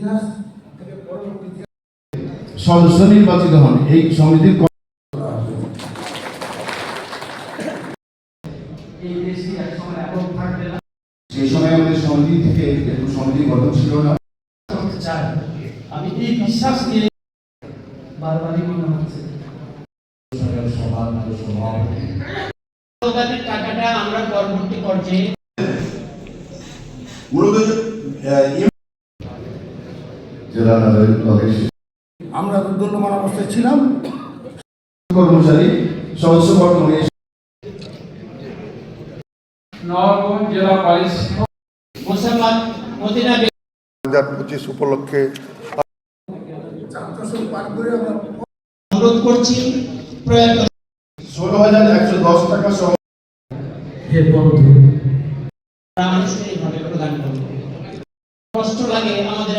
ইতিহাস থেকে পরবর্তী সদস্য নির্বাচিত হন। এই সমিতির সেই সময় আমাদের সমিতি থেকে সমিতি গঠন ছিল না। আমি এই বিশ্বাস নিয়ে বারবারই মনে হচ্ছে টাকাটা আমরা পরবর্তী পর্যায়ে আমরা দণ্ডমান অবস্থায় ছিলাম। কর্মচারী সদস্য বর্তমানে নবাবগঞ্জ জেলা পুলিশ মোসাম্মদ মদিনা 2025 উপলক্ষে অনুরোধ করছি প্রয়াত 16,110 টাকা সহ হে বন্ধু আনুষ্ঠানিকভাবে প্রদান করব। কষ্ট লাগে আমাদের